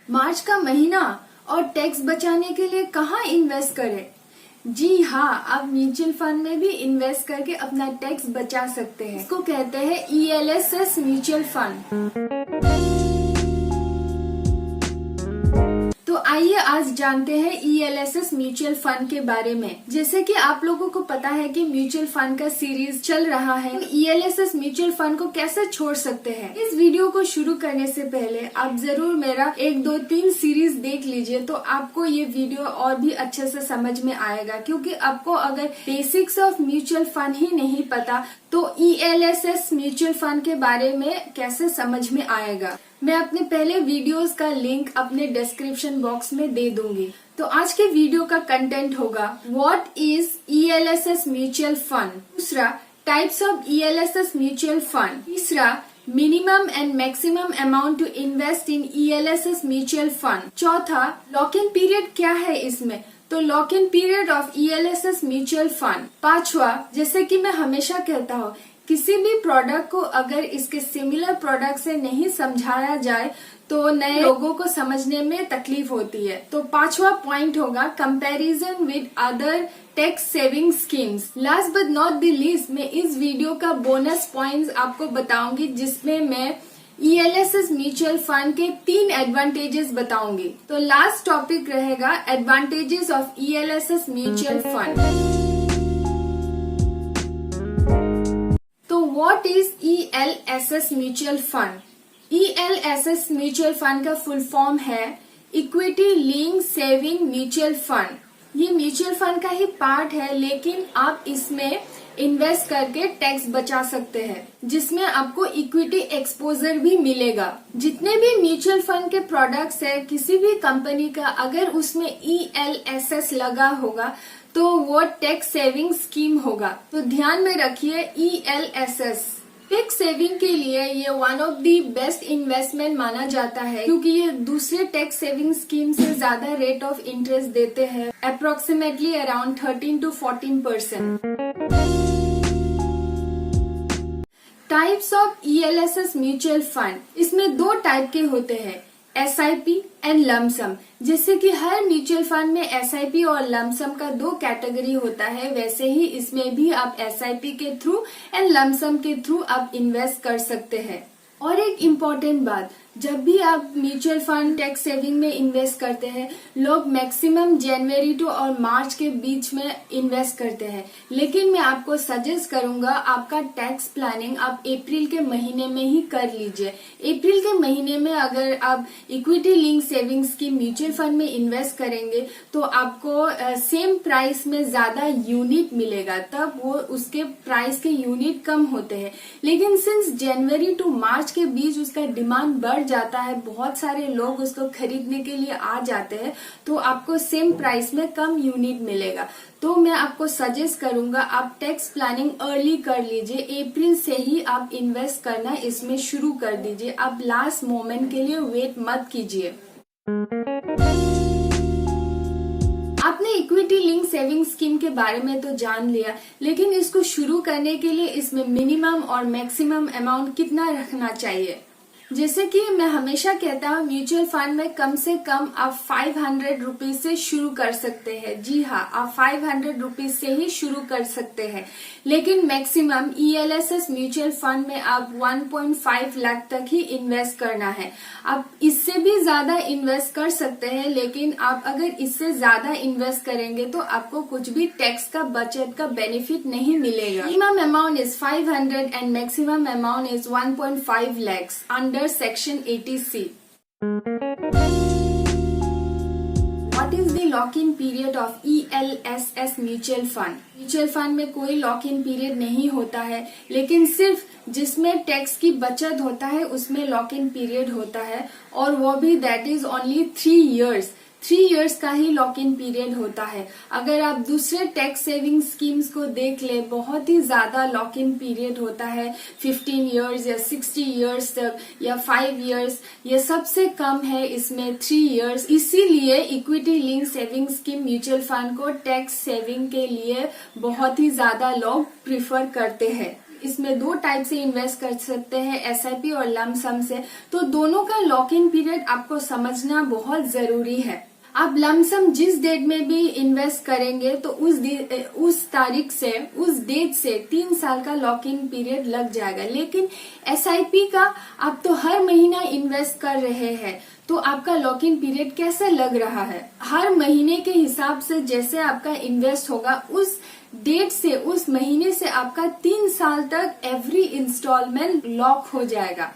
मार्च का महीना और टैक्स बचाने के लिए कहाँ इन्वेस्ट करें? जी हाँ, आप म्यूचुअल फंड में भी इन्वेस्ट करके अपना टैक्स बचा सकते हैं। इसको कहते हैं ELSS म्यूचुअल फंड। तो आइए आज जानते हैं ELSS म्यूचुअल फंड के बारे में। जैसे कि आप लोगों को पता है कि म्यूचुअल फंड का सीरीज चल रहा है, तो ELSS म्यूचुअल फंड को कैसे छोड़ सकते हैं। इस वीडियो को शुरू करने से पहले आप जरूर मेरा 1, 2, 3 सीरीज देख लीजिए, तो आपको ये वीडियो और भी अच्छे से समझ में आएगा। क्योंकि आपको अगर बेसिक्स ऑफ म्यूचुअल फंड ही नहीं पता तो ELSS म्यूचुअल फंड के बारे में कैसे समझ में आएगा। मैं अपने पहले वीडियोस का लिंक अपने डिस्क्रिप्शन बॉक्स में दे दूंगी। तो आज के वीडियो का कंटेंट होगा what is ELSS mutual fund. दूसरा, types of ELSS mutual fund. तीसरा, minimum and maximum amount to invest in ELSS mutual fund. चौथा, लॉक इन पीरियड क्या है इसमें, तो lock in period of ELSS mutual fund. पांचवा, जैसे कि मैं हमेशा कहता हूँ, किसी भी प्रोडक्ट को अगर इसके सिमिलर प्रोडक्ट से नहीं समझाया जाए तो नए लोगों को समझने में तकलीफ होती है। तो पांचवा पॉइंट होगा comparison with other tax saving schemes. Last but not the least, मैं इस वीडियो का बोनस पॉइंट्स आपको बताऊंगी, जिसमें मैं ELSS म्यूचुअल फंड के 3 एडवांटेजेस बताऊंगी। तो लास्ट टॉपिक रहेगा advantages of ELSS mutual fund. तो what is ELSS mutual fund? ELSS mutual fund का फुल फॉर्म है equity linked saving mutual fund. ये म्यूचुअल फंड का ही पार्ट है, लेकिन आप इसमें इन्वेस्ट करके टैक्स बचा सकते हैं, जिसमें आपको इक्विटी एक्सपोजर भी मिलेगा। जितने भी म्यूचुअल फंड के प्रोडक्ट्स है किसी भी कंपनी का, अगर उसमें ELSS लगा होगा तो वो टैक्स सेविंग स्कीम होगा। तो ध्यान में रखिए ELSS। टैक्स सेविंग के लिए ये one of the best investment माना जाता है, क्योंकि ये दूसरे टैक्स सेविंग स्कीम से ज्यादा रेट ऑफ इंटरेस्ट देते हैं, approximately around 13 to 14%। Types of ELSS mutual fund, इसमें 2 टाइप के होते हैं, SIP एंड लमसम। जैसे कि हर म्यूचुअल फंड में SIP और लमसम का 2 कैटेगरी होता है, वैसे ही इसमें भी आप SIP के थ्रू एंड लमसम के थ्रू आप इन्वेस्ट कर सकते हैं। और एक इम्पोर्टेंट बात, जब भी आप म्यूचुअल फंड टैक्स सेविंग में इन्वेस्ट करते हैं, लोग मैक्सिमम जनवरी टू और मार्च के बीच में इन्वेस्ट करते हैं, लेकिन मैं आपको सजेस्ट करूंगा आपका टैक्स प्लानिंग आप अप्रैल के महीने में ही कर लीजिए। अप्रैल के महीने में अगर आप equity link saving scheme mutual fund में इन्वेस्ट करेंगे तो आपको सेम प्राइस में ज्यादा यूनिट मिलेगा, तब वो उसके प्राइस के यूनिट कम होते हैं। लेकिन सिंस जनवरी टू मार्च के बीच उसका डिमांड बढ़ जाता है, बहुत सारे लोग उसको खरीदने के लिए आ जाते हैं, तो आपको सेम प्राइस में कम यूनिट मिलेगा। तो मैं आपको सजेस्ट करूंगा आप टैक्स प्लानिंग अर्ली कर लीजिए, अप्रैल से ही आप इन्वेस्ट करना इसमें शुरू कर दीजिए। आप लास्ट मोमेंट के लिए वेट मत कीजिए। आपने इक्विटी लिंक सेविंग स्कीम के बारे में तो जान लिया, लेकिन इसको शुरू करने के लिए इसमें मिनिमम और मैक्सिमम अमाउंट कितना रखना चाहिए। जैसे कि मैं हमेशा कहता हूँ, म्यूचुअल फंड में कम से कम आप 500 रुपीज से शुरू कर सकते हैं। जी हाँ, आप 500 रुपीज से ही शुरू कर सकते हैं, लेकिन मैक्सिमम ELSS म्यूचुअल फंड में आप 1.5 लाख तक ही इन्वेस्ट करना है। आप इससे भी ज्यादा इन्वेस्ट कर सकते हैं, लेकिन आप अगर इससे ज्यादा इन्वेस्ट करेंगे तो आपको कुछ भी टैक्स का बचत का बेनिफिट नहीं मिलेगा। Minimum amount is 500 and maximum amount is 1.5 lakhs under Section 80C. What is the lock-in period of ELSS mutual fund? Mutual fund में कोई लॉक इन पीरियड नहीं होता है, लेकिन सिर्फ जिसमें टैक्स की बचत होता है उसमें लॉक इन पीरियड होता है, और वो भी that is only 3 years। 3 years का ही लॉक इन पीरियड होता है। अगर आप दूसरे टैक्स सेविंग स्कीम्स को देख ले, बहुत ही ज्यादा लॉक इन पीरियड होता है, 15 years या 60 years तक या 5 years। ये सबसे कम है इसमें 3 years। इसीलिए equity link saving scheme mutual fund को टैक्स सेविंग के लिए बहुत ही ज्यादा लोग प्रिफर करते हैं। इसमें दो टाइप से इन्वेस्ट कर सकते हैं, एसआईपी और लम सम से। तो दोनों का लॉक इन पीरियड आपको समझना बहुत जरूरी है। आप लमसम जिस डेट में भी इन्वेस्ट करेंगे तो उस तारीख से, उस डेट से 3 साल का लॉक इन पीरियड लग जाएगा। लेकिन एसआईपी का आप तो हर महीना इन्वेस्ट कर रहे हैं, तो आपका लॉक इन पीरियड कैसे लग रहा है? हर महीने के हिसाब से जैसे आपका इन्वेस्ट होगा, उस डेट से, उस महीने से आपका 3 साल तक एवरी इंस्टॉलमेंट लॉक हो जाएगा।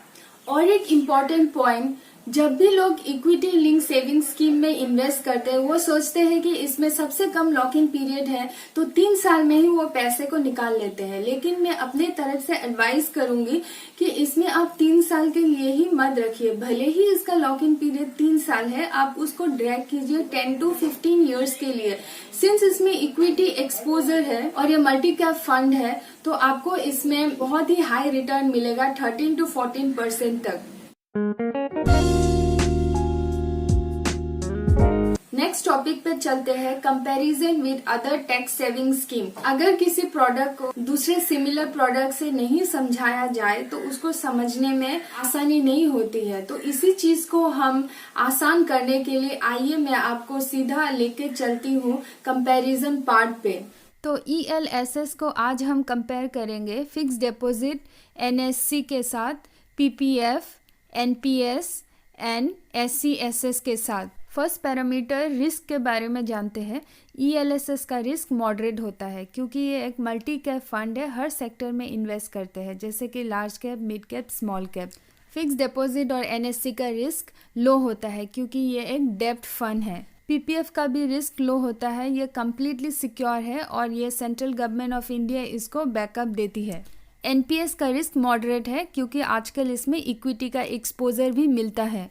और एक इम्पॉर्टेंट पॉइंट, जब भी लोग इक्विटी लिंक सेविंग स्कीम में इन्वेस्ट करते हैं, वो सोचते हैं कि इसमें सबसे कम लॉक इन पीरियड है तो 3 साल में ही वो पैसे को निकाल लेते हैं। लेकिन मैं अपने तरफ से एडवाइस करूंगी कि इसमें आप 3 साल के लिए ही मत रखिए। भले ही इसका लॉक इन पीरियड 3 साल है, आप उसको ड्रैग कीजिए 10 to 15 ईयर्स के लिए। सिंस इसमें इक्विटी एक्सपोजर है और ये मल्टी कैप फंड है, तो आपको इसमें बहुत ही हाई रिटर्न मिलेगा, 13 to 14% तक। नेक्स्ट टॉपिक पे चलते हैं, comparison with other tax saving scheme. अगर किसी प्रोडक्ट को दूसरे सिमिलर प्रोडक्ट से नहीं समझाया जाए तो उसको समझने में आसानी नहीं होती है। तो इसी चीज को हम आसान करने के लिए आइए मैं आपको सीधा लेके चलती हूँ कंपैरिजन पार्ट पे। तो ELSS को आज हम कंपेयर करेंगे फिक्स डिपॉजिट NSC के साथ, PPF, NPS एंड SCSS के साथ। फर्स्ट पैरामीटर रिस्क के बारे में जानते हैं। ELSS का रिस्क मॉडरेट होता है क्योंकि ये एक मल्टी कैप फंड है, हर सेक्टर में इन्वेस्ट करते हैं जैसे कि large cap, mid cap, small cap. Fix deposit और NSC का रिस्क लो होता है क्योंकि ये एक डेब्ट फंड है। PPF का भी रिस्क लो होता है, ये कम्प्लीटली सिक्योर है और ये सेंट्रल गवर्नमेंट ऑफ इंडिया इसको बैकअप देती है। NPS का रिस्क मॉडरेट है क्योंकि आजकल इसमें इक्विटी का एक्सपोजर भी मिलता है।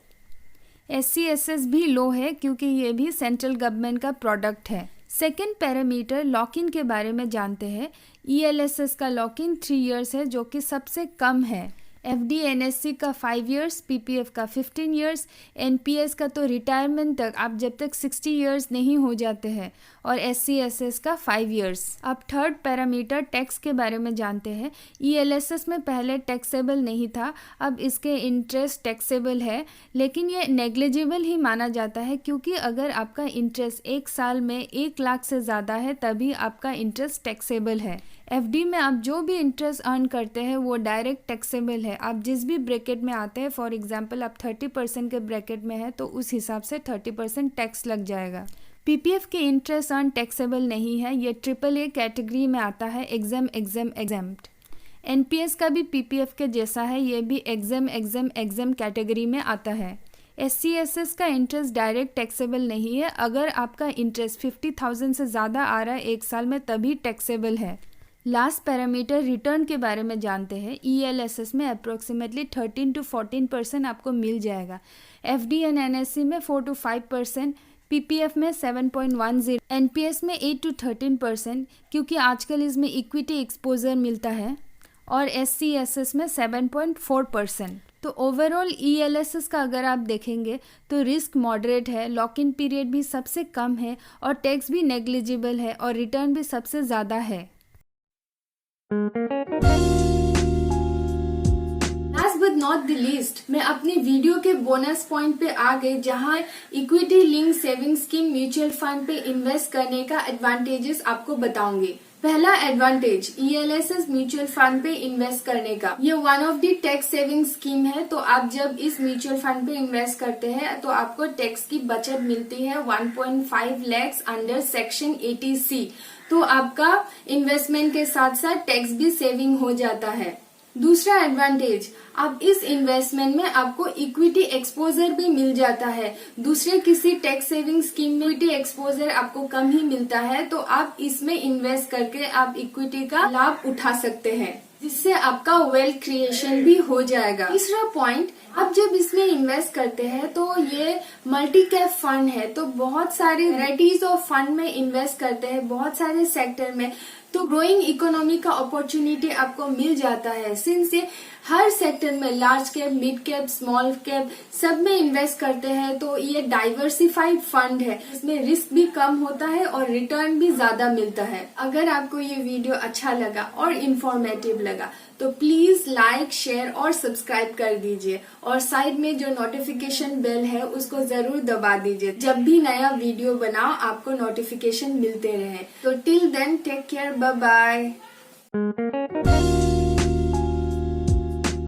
SCSS भी लो है क्योंकि ये भी सेंट्रल गवर्नमेंट का प्रोडक्ट है। सेकेंड पैरामीटर लॉक इन के बारे में जानते हैं। ELSS का लॉक इन 3 इयर्स है जो कि सबसे कम है। FD NSC का 5 इयर्स, PPF का 15 इयर्स, NPS का तो रिटायरमेंट तक, आप जब तक 60 इयर्स नहीं हो जाते हैं, और SCSS का 5 इयर्स। अब थर्ड पैरामीटर टैक्स के बारे में जानते हैं। ELSS में पहले टैक्सेबल नहीं था, अब इसके इंटरेस्ट टैक्सेबल है, लेकिन ये नेग्लिजिबल ही माना जाता है क्योंकि अगर आपका इंटरेस्ट 1 साल में 1 लाख से ज़्यादा है तभी आपका इंटरेस्ट टैक्सेबल है। FD में आप जो भी इंटरेस्ट अर्न करते हैं वो डायरेक्ट टैक्सेबल है। आप जिस भी ब्रैकेट में आते हैं, फॉर एग्जांपल आप 30% के ब्रैकेट में है तो उस हिसाब से 30% टैक्स लग जाएगा। PPF के इंटरेस्ट अर्न टैक्सेबल नहीं है, ये AAA कैटेगरी में आता है, एग्जेम्प्ट। NPS का भी PPF के जैसा है, ये भी एग्जेम कैटेगरी में आता है। SCSS का इंटरेस्ट डायरेक्ट टैक्सेबल नहीं है, अगर आपका इंटरेस्ट 50,000 से ज़्यादा आ रहा है 1 साल में तभी टैक्सेबल है। लास्ट पैरामीटर रिटर्न के बारे में जानते हैं। ELSS में अप्रोक्सीमेटली 13 to 14% आपको मिल जाएगा। FD एंड NSC में 4 to 5%, PPF में 7.10, NPS में 8 to 13% क्योंकि आजकल इसमें इक्विटी एक्सपोजर मिलता है, और SCSS में 7.4%। तो ओवरऑल ELSS का अगर आप देखेंगे तो रिस्क मॉडरेट है, लॉक इन पीरियड भी सबसे कम है और टैक्स भी नेग्लिजिबल है और रिटर्न भी सबसे ज़्यादा है। Last but not the least, मैं अपनी वीडियो के बोनस पॉइंट पे आ गई जहां equity link saving scheme mutual fund पे इन्वेस्ट करने का एडवांटेजेस आपको बताऊंगी। पहला एडवांटेज ELSS म्यूचुअल फंड पे इन्वेस्ट करने का, ये one of the tax saving scheme है। तो आप जब इस म्यूचुअल फंड पे इन्वेस्ट करते हैं तो आपको टैक्स की बचत मिलती है 1.5 लाख अंडर सेक्शन 80C। तो आपका इन्वेस्टमेंट के साथ साथ टैक्स भी सेविंग हो जाता है। दूसरा एडवांटेज, अब इस इन्वेस्टमेंट में आपको इक्विटी एक्सपोजर भी मिल जाता है। दूसरे किसी टैक्स सेविंग स्कीम में इक्विटी एक्सपोजर आपको कम ही मिलता है, तो आप इसमें इन्वेस्ट करके आप इक्विटी का लाभ उठा सकते हैं, जिससे आपका वेल्थ क्रिएशन भी हो जाएगा। तीसरा पॉइंट, आप जब इसमें इन्वेस्ट करते हैं तो ये मल्टी कैप फंड है, तो बहुत सारी वैरायटीज ऑफ फंड में इन्वेस्ट करते हैं, बहुत सारे सेक्टर में। तो ग्रोइंग इकोनॉमी का अपॉर्चुनिटी आपको मिल जाता है, सिंस ये हर सेक्टर में large cap, mid cap, small cap सब में इन्वेस्ट करते हैं। तो ये डाइवर्सिफाइड फंड है, इसमें रिस्क भी कम होता है और रिटर्न भी ज्यादा मिलता है। अगर आपको ये वीडियो अच्छा लगा और इंफॉर्मेटिव लगा तो प्लीज लाइक, शेयर और सब्सक्राइब कर दीजिए और साइड में जो नोटिफिकेशन बेल है उसको जरूर दबा दीजिए। जब भी नया वीडियो बनाओ आपको नोटिफिकेशन मिलते रहे। तो till then take care, bye bye.